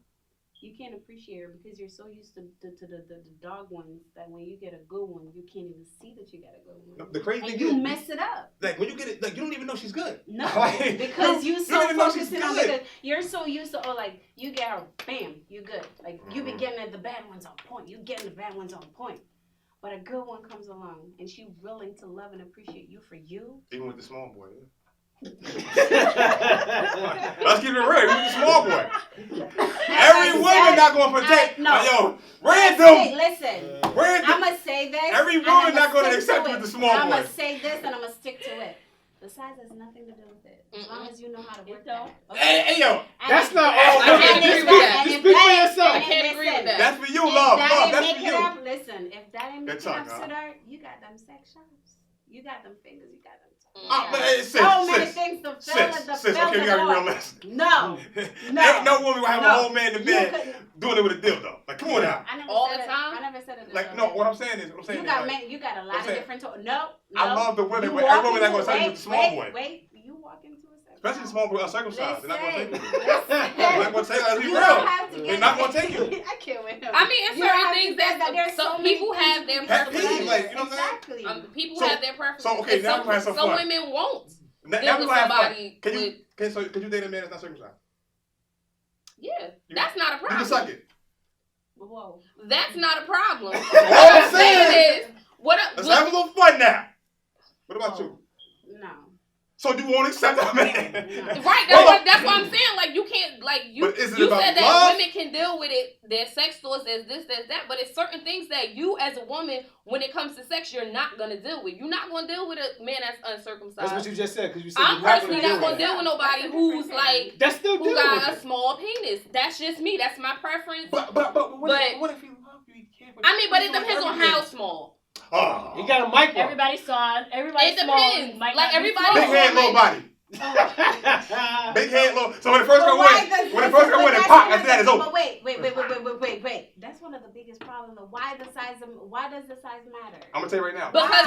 you can't appreciate her because you're so used to the dog ones that when you get a good one, you can't even see that you got a good No, one. the crazy And thing you is, mess it up. like when you get it, like you don't even know she's good. No, Like, because you you don't so even know she's focusing on good. because you're so used to like you get her, bam, you good. Like you be Mhm. getting the bad ones on point. You getting the bad ones on point. But a good one comes along and she willing to love and appreciate you for you. Even with the small boy. Let's keep it real. Even with the small boy. Every I woman said- not gonna protect. no. Yo, Hey, random. listen, Random. I'ma say this. Every and woman I'ma not gonna stick accept to you it. with the small I'ma boy. say this and I'ma stick to it. The size has nothing to do with it. As long as you know how to work It don't. that. Hey, yo, And That's if- not and all if- women. and if Just that- and speak if for that- yourself. I and can't agree with listen, that. that's for you, if love. that Love, ain't that's make for it you. up, listen, if that ain't Good make it talk, up, huh? sweetheart, you got them sex shops. You got them fingers, you got them toes. But hey, sis, So many sis, things to fill sis, the sis. fill Okay, we the gotta be void. realistic. No. Ain't no woman will have a No. whole man in You bed couldn't- doing it with a dildo. Like, come on now. I never All said the it. time? I never said it. Like, no, what I'm saying is, You got you got a lot of saying- different toys. No, I love the women, You but every walk woman not into- gonna tell you with the small boy. Wait, you walk into a sex Especially the small boy uncircumcised. They're not gonna take you. Listen. They're not gonna take you. Let's be You real. don't have to They're get not gonna take you. I can't wait. I mean, it's You don't certain have to things get that there's some so many people things have you their can Pet do. peeve, like, you know what I'm saying? Exactly. People So- have their preferences. so, okay, And now we're having some some fun. women won't Now deal we with gonna have fun. somebody Can with. you could you date a man that's not circumcised? Yeah, You- that's not a You can suck problem. it. Whoa. That's not a problem. All What I'm I'm saying saying is, what Let's have a little fun now. What about you? No. So you won't accept that man? right? Hold on. That's what I'm saying. Like you can't, like you. But is it You about said that love? women can deal with it. Their sex toys, there's this, there's that. But it's certain things that you, as a woman, when it comes to sex, you're not gonna deal with. You're not gonna deal with a man that's uncircumcised. That's what you just said, because you said I'm you're not personally gonna not deal gonna with that. deal with nobody That's a who's different thing. like That's still who dealing got with a it. small penis. That's just me. That's my preference. But what if he love you? He can't. I mean, but it depends on how small. Oh. You got a micro. Everybody saw. Everybody It small. depends. Might Like, not be everybody- Big small. head, little body. Big head, little. So when the first But go why in, does- when the first go in, it that's pop. one After that, of it's the- over. But wait. That's one of the biggest problems. Why does the size matter? I'm gonna tell you right now. Because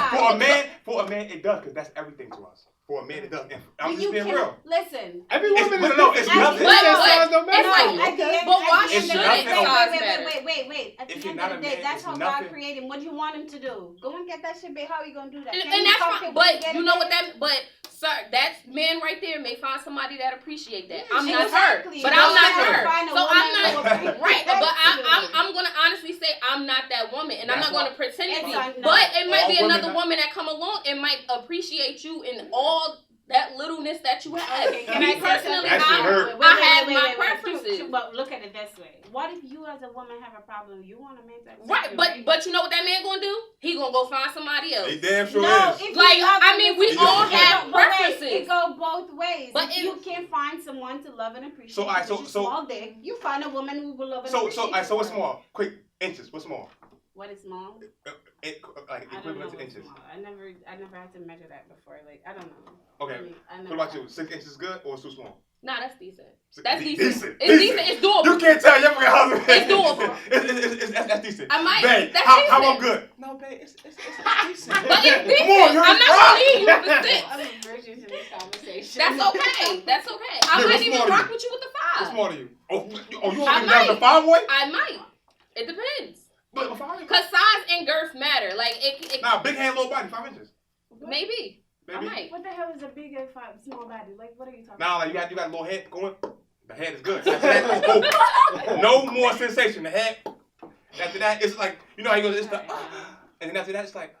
For a man, it does, because that's everything to us. For a man, it does. And I'm But just being can- real. Listen. Every It's- woman no, is no, different. it's You nothing. said But- size don't matter. it's like- No, at the end, But why at the end should of it the day, size wait. matter? At If the you're end not of a the day, man, that's it's how nothing. God created him. What do you want him to do? Go and get that shit, babe. How are you gonna do that? And Can you that's talk fine. it But together? you know what that? But sir, that man right there may find somebody that appreciate that. I'm not Exactly. her, but You I'm not gotta her. find a So I'm woman not who appreciates right. that But too. I'm gonna honestly say I'm not that woman, and I'm That's not gonna why- pretend to It's be. not- no. But it might All be women another not- woman that come along and might appreciate you in all that littleness that you have. Okay, can Me I say personally, That shit hurt. I have my preferences. But look at it this way. What if you as a woman have a problem? You want a man to accept Right, you, but you know what that man gonna do? He gonna go find somebody else. He damn sure no, is. if Like, you love I him, mean, it's we a all different- have but wait, preferences. it go both ways. But if you can find someone to love and appreciate, So, alright, which is so- small dick, you find a woman who will love and So appreciate. alright, so what's you. small? Quick, inches. What's small? What is small? Like I don't know equivalent to what's inches. small. I never had to measure that before. Like, I don't know. Okay. I mean, I What never about had- you? 6 inches good or it's too small? Nah, that's decent. Six- That's de- decent. It's decent. It's doable. You can't tell your husband. It's doable. That's decent. I might. Babe, That's how decent. I'm good? No, babe, it's decent. But it's Come decent. on, you're I'm not gonna leave you for six. I'm a virgin to this conversation. That's okay. That's okay. I Yeah, might what's even more to rock you? with you with the What's 5. small to you? Oh, you I want me down to might. 5 boy? I might. It depends. But 5 inches. Cause size and girth matter. Like it Nah, big hand, little body, 5 inches. maybe. I Baby. might. What the hell is a big and small body? Like, what are you talking Nah, about? like you got a little head going. The head is good. After that, it's over. No more sensation. The head. After that, it's like how you go. It's the and then after that, it's like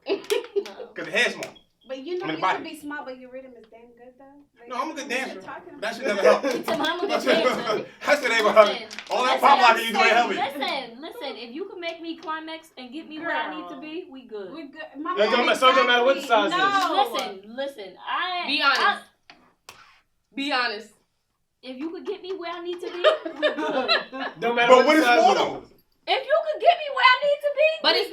because the head's small. But you know, I mean, you body. can be small, but your rhythm is damn good, though. Like, No, I'm a good what dancer. you talking That about? should never help. I'm a good dancer. That shit ain't gonna help. All that pop locking you do ain't help me. Listen, if you can make me climax and get me where I need to be, we good. We good. My It don't man, so it don't matter what the size is. no. Listen, Be honest. Be honest. if you could get me where I need to be, we good. No matter But what what the is size small is. though? If you could get me where I need to be, But we it's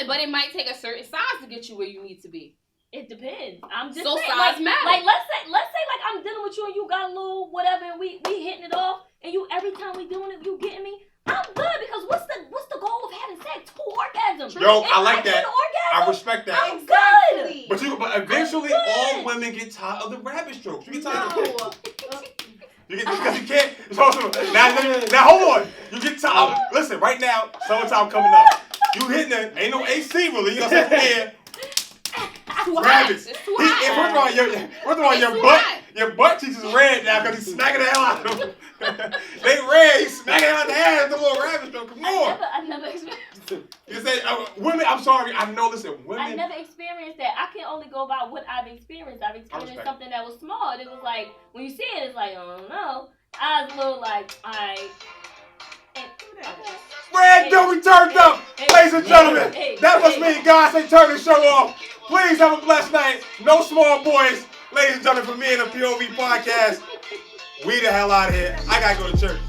good. but it might take a certain size to get you where you need to be. It depends. I'm just So saying, size like, matters. like let's say like I'm dealing with you and you got a little whatever and we hitting it off and you every time we doing it you getting me. I'm good because what's the goal of having sex? 2 orgasms. Yo, If I like get that. an I orgasm, respect that. I'm good. Exactly. But eventually I'm good. all women get tired of the rabbit strokes. You get tired No. of you get because you can't. Now hold on. You get tired. Listen, right now, summertime coming up. You hitting it. Ain't no AC really. You know what I'm saying? Too hot. Rabbits. It's too He, hot. first of all, It's your too butt, hot. your butt cheeks is red now because he's smacking the hell out of them. They red. He's smacking out the ass. The little rabbit stroke. Come on. I never experienced. You say women. I'm sorry. I know. Listen, I women. never experienced that. I can only go by what I've experienced. I've experienced respect. something that was small. And it was like when you see it, it's like, oh no. I was a little like, alright. Red Joey turned up. Ladies and gentlemen, that must mean God say turn the show off. Please have a blessed night. No small boys. Ladies and gentlemen, from me and the POV podcast, we the hell out of here. I gotta go to church.